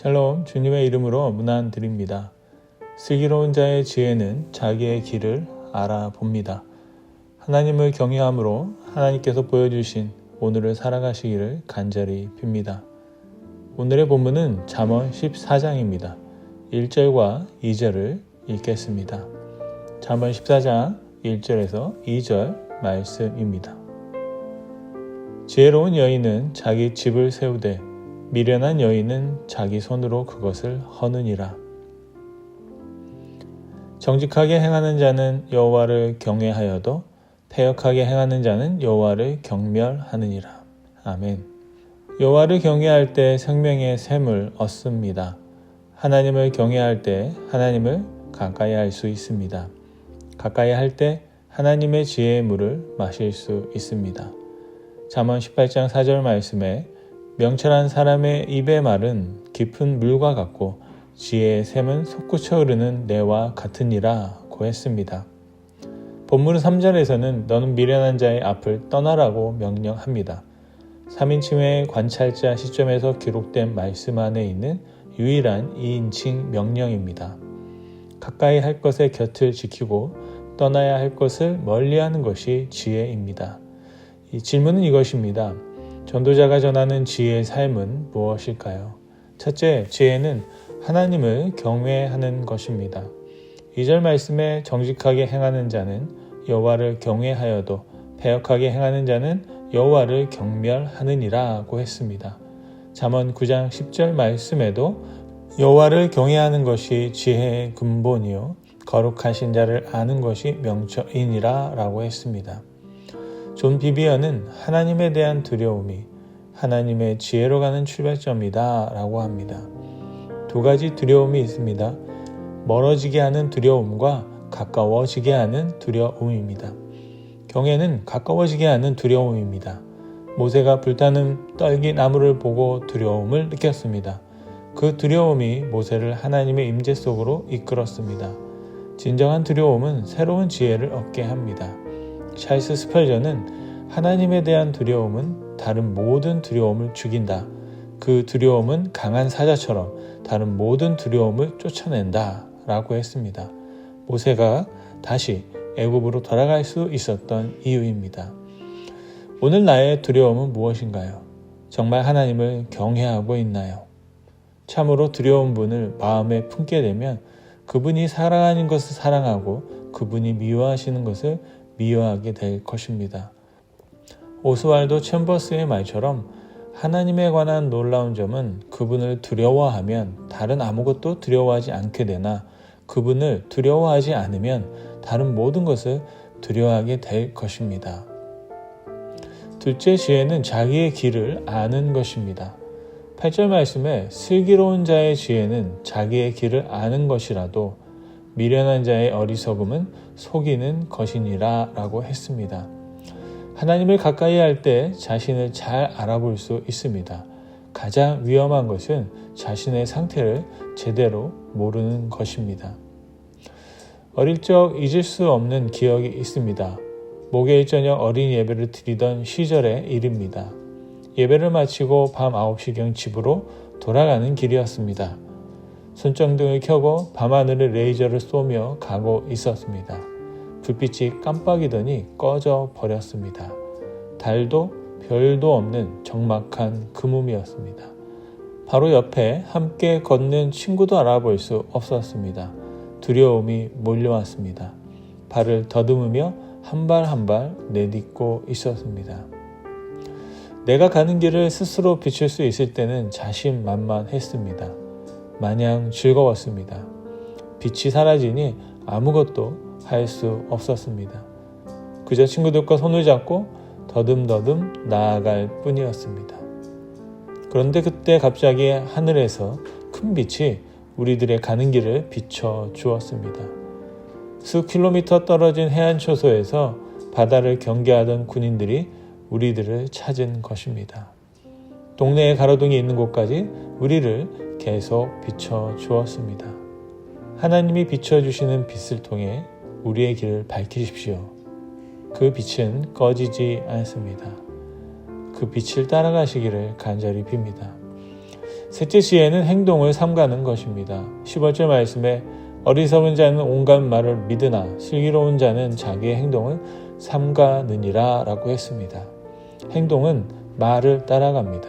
샬롬, 주님의 이름으로 문안 드립니다. 슬기로운 자의 지혜는 자기의 길을 알아봅니다. 하나님을 경외함으로 하나님께서 보여주신 오늘을 살아가시기를 간절히 빕니다. 오늘의 본문은 잠언 14장입니다. 1절과 2절을 읽겠습니다. 잠언 14장 1절에서 2절 말씀입니다. 지혜로운 여인은 자기 집을 세우되 미련한 여인은 자기 손으로 그것을 허느니라. 정직하게 행하는 자는 여호와를 경외하여도 패역하게 행하는 자는 여호와를 경멸하느니라. 아멘. 여호와를 경외할 때 생명의 샘을 얻습니다. 하나님을 경외할 때 하나님을 가까이 할 수 있습니다. 가까이 할 때 하나님의 지혜의 물을 마실 수 있습니다. 잠언 18장 4절 말씀에 명철한 사람의 입의 말은 깊은 물과 같고 지혜의 샘은 솟구쳐 흐르는 내와 같으니라 고 했습니다. 본문 3절에서는 너는 미련한 자의 앞을 떠나라고 명령합니다. 3인칭의 관찰자 시점에서 기록된 말씀 안에 있는 유일한 2인칭 명령입니다. 가까이 할 것의 곁을 지키고 떠나야 할 것을 멀리하는 것이 지혜입니다. 이 질문은 이것입니다. 전도자가 전하는 지혜의 삶은 무엇일까요? 첫째, 지혜는 하나님을 경외하는 것입니다. 2절 말씀에 정직하게 행하는 자는 여호와를 경외하여도 패역하게 행하는 자는 여호와를 경멸하느니라고 했습니다. 잠언 9장 10절 말씀에도 여호와를 경외하는 것이 지혜의 근본이요 거룩하신 자를 아는 것이 명철이니라 라고 했습니다. 존 비비어는 하나님에 대한 두려움이 하나님의 지혜로 가는 출발점이다 라고 합니다. 두 가지 두려움이 있습니다. 멀어지게 하는 두려움과 가까워지게 하는 두려움입니다. 경외는 가까워지게 하는 두려움입니다. 모세가 불타는 떨기 나무를 보고 두려움을 느꼈습니다. 그 두려움이 모세를 하나님의 임재 속으로 이끌었습니다. 진정한 두려움은 새로운 지혜를 얻게 합니다. 찰스 스펄전은 하나님에 대한 두려움은 다른 모든 두려움을 죽인다. 그 두려움은 강한 사자처럼 다른 모든 두려움을 쫓아낸다 라고 했습니다. 모세가 다시 애굽으로 돌아갈 수 있었던 이유입니다. 오늘 나의 두려움은 무엇인가요? 정말 하나님을 경외하고 있나요? 참으로 두려운 분을 마음에 품게 되면 그분이 사랑하는 것을 사랑하고 그분이 미워하시는 것을 미워하게 될 것입니다. 오스왈도 챔버스의 말처럼 하나님에 관한 놀라운 점은 그분을 두려워하면 다른 아무것도 두려워하지 않게 되나 그분을 두려워하지 않으면 다른 모든 것을 두려워하게 될 것입니다. 둘째 지혜는 자기의 길을 아는 것입니다. 8절 말씀에 슬기로운 자의 지혜는 자기의 길을 아는 것이라도 미련한 자의 어리석음은 속이는 것이니라 라고 했습니다. 하나님을 가까이 할 때 자신을 잘 알아볼 수 있습니다. 가장 위험한 것은 자신의 상태를 제대로 모르는 것입니다. 어릴 적 잊을 수 없는 기억이 있습니다. 목요일 저녁 어린이 예배를 드리던 시절의 일입니다. 예배를 마치고 밤 9시경 집으로 돌아가는 길이었습니다. 손전등을 켜고 밤하늘에 레이저를 쏘며 가고 있었습니다. 불빛이 깜빡이더니 꺼져 버렸습니다. 달도 별도 없는 적막한 금음이었습니다. 바로 옆에 함께 걷는 친구도 알아볼 수 없었습니다. 두려움이 몰려왔습니다. 발을 더듬으며 한 발 한 발 내딛고 있었습니다. 내가 가는 길을 스스로 비출 수 있을 때는 자신만만했습니다. 마냥 즐거웠습니다. 빛이 사라지니 아무것도 할 수 없었습니다. 그저 친구들과 손을 잡고 더듬더듬 나아갈 뿐이었습니다. 그런데 그때 갑자기 하늘에서 큰 빛이 우리들의 가는 길을 비춰 주었습니다. 수 킬로미터 떨어진 해안 초소에서 바다를 경계하던 군인들이 우리들을 찾은 것입니다. 동네에 가로등이 있는 곳까지 우리를 계속 비춰 주었습니다. 하나님이 비춰주시는 빛을 통해 우리의 길을 밝히십시오. 그 빛은 꺼지지 않습니다. 그 빛을 따라가시기를 간절히 빕니다. 셋째 지혜는 행동을 삼가는 것입니다. 15절 말씀에 어리석은 자는 온갖 말을 믿으나 슬기로운 자는 자기의 행동을 삼가느니라 라고 했습니다. 행동은 말을 따라갑니다.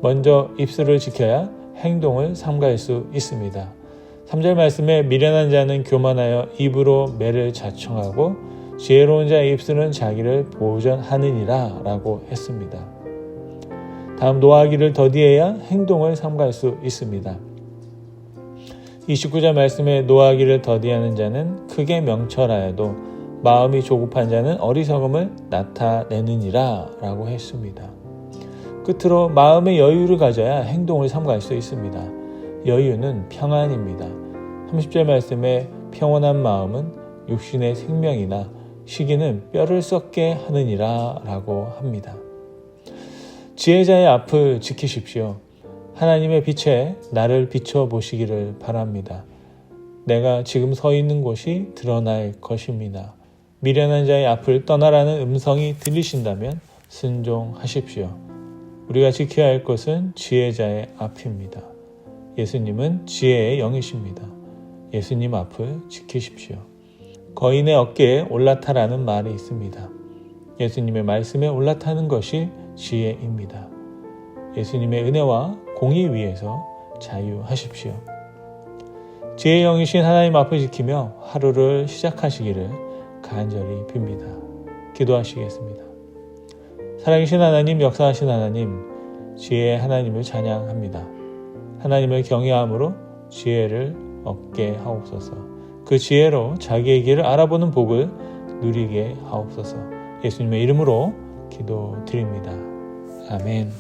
먼저 입술을 지켜야 행동을 삼갈 수 있습니다. 3절 말씀에 미련한 자는 교만하여 입으로 매를 자청하고 지혜로운 자의 입술은 자기를 보전하느니라 라고 했습니다. 다음 노하기를 더디해야 행동을 삼갈 수 있습니다. 29절 말씀에 노하기를 더디하는 자는 크게 명철하여도 마음이 조급한 자는 어리석음을 나타내느니라 라고 했습니다. 끝으로 마음의 여유를 가져야 행동을 삼갈 수 있습니다. 여유는 평안입니다. 30절 말씀에 평온한 마음은 육신의 생명이나 시기는 뼈를 썩게 하느니라 라고 합니다. 지혜자의 앞을 지키십시오. 하나님의 빛에 나를 비춰보시기를 바랍니다. 내가 지금 서 있는 곳이 드러날 것입니다. 미련한 자의 앞을 떠나라는 음성이 들리신다면 순종하십시오. 우리가 지켜야 할 것은 지혜자의 앞입니다. 예수님은 지혜의 영이십니다. 예수님 앞을 지키십시오. 거인의 어깨에 올라타라는 말이 있습니다. 예수님의 말씀에 올라타는 것이 지혜입니다. 예수님의 은혜와 공의 위에서 자유하십시오. 지혜의 영이신 하나님 앞을 지키며 하루를 시작하시기를 간절히 빕니다. 기도하시겠습니다. 살아계신 하나님, 역사하신 하나님, 지혜의 하나님을 찬양합니다. 하나님을 경외함으로 지혜를 얻게 하옵소서. 그 지혜로 자기의 길을 알아보는 복을 누리게 하옵소서. 예수님의 이름으로 기도드립니다. 아멘.